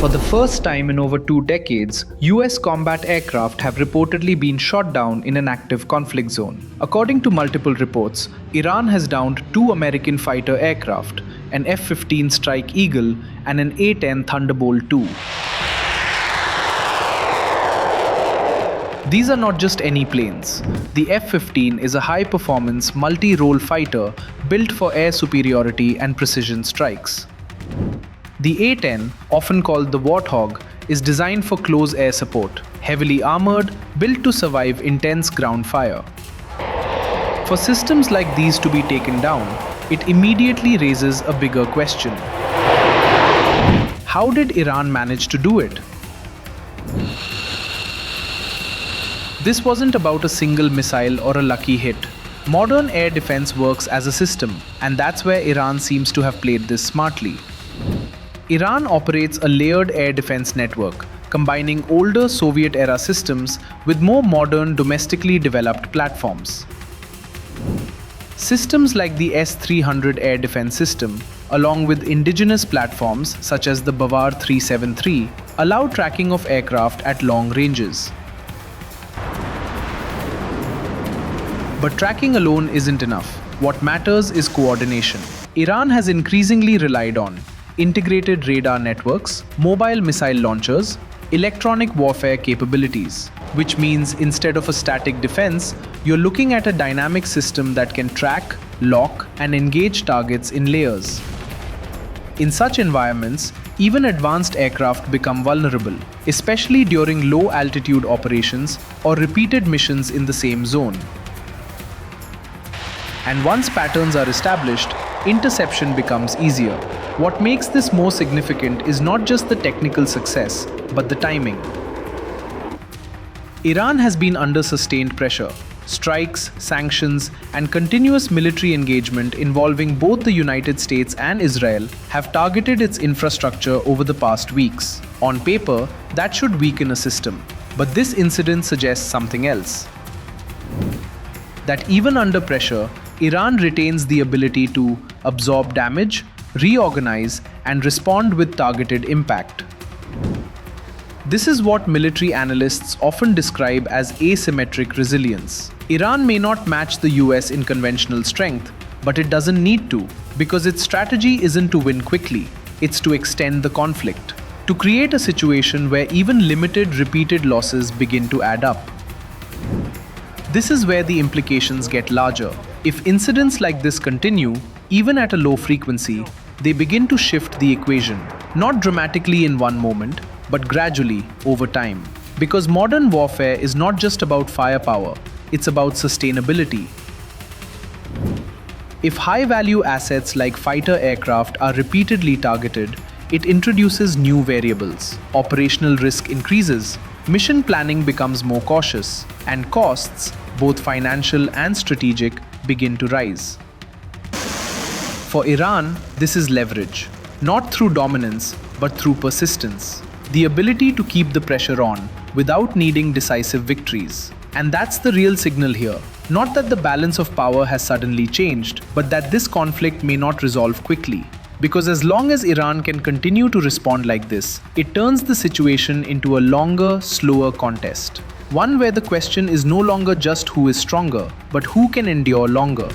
For the first time in over 2 decades, US combat aircraft have reportedly been shot down in an active conflict zone. According to multiple reports, Iran has downed 2 American fighter aircraft, an F-15 Strike Eagle and an A-10 Thunderbolt II. These are not just any planes. The F-15 is a high-performance, multi-role fighter built for air superiority and precision strikes. The A-10, often called the Warthog, is designed for close air support, heavily armored, built to survive intense ground fire. For systems like these to be taken down, it immediately raises a bigger question. How did Iran manage to do it? This wasn't about a single missile or a lucky hit. Modern air defense works as a system, and that's where Iran seems to have played this smartly. Iran operates a layered air defense network, combining older Soviet-era systems with more modern, domestically developed platforms. Systems like the S-300 air defense system, along with indigenous platforms such as the Bavar 373, allow tracking of aircraft at long ranges. But tracking alone isn't enough. What matters is coordination. Iran has increasingly relied on integrated radar networks, mobile missile launchers, electronic warfare capabilities, which means instead of a static defense, you're looking at a dynamic system that can track, lock, and engage targets in layers. In such environments, even advanced aircraft become vulnerable, especially during low-altitude operations or repeated missions in the same zone. And once patterns are established, interception becomes easier. What makes this more significant is not just the technical success, but the timing. Iran has been under sustained pressure. Strikes, sanctions, and continuous military engagement involving both the United States and Israel have targeted its infrastructure over the past weeks. On paper, that should weaken a system. But this incident suggests something else. That even under pressure, Iran retains the ability to absorb damage, reorganize, and respond with targeted impact. This is what military analysts often describe as asymmetric resilience. Iran may not match the US in conventional strength, but it doesn't need to, because its strategy isn't to win quickly, it's to extend the conflict, to create a situation where even limited, repeated losses begin to add up. This is where the implications get larger. If incidents like this continue, even at a low frequency, they begin to shift the equation, not dramatically in one moment, but gradually over time. Because modern warfare is not just about firepower, it's about sustainability. If high-value assets like fighter aircraft are repeatedly targeted, it introduces new variables. Operational risk increases, mission planning becomes more cautious, and costs, both financial and strategic, begin to rise. For Iran, this is leverage, not through dominance, but through persistence. The ability to keep the pressure on without needing decisive victories. And that's the real signal here. Not that the balance of power has suddenly changed, but that this conflict may not resolve quickly. Because as long as Iran can continue to respond like this, it turns the situation into a longer, slower contest. One where the question is no longer just who is stronger, but who can endure longer.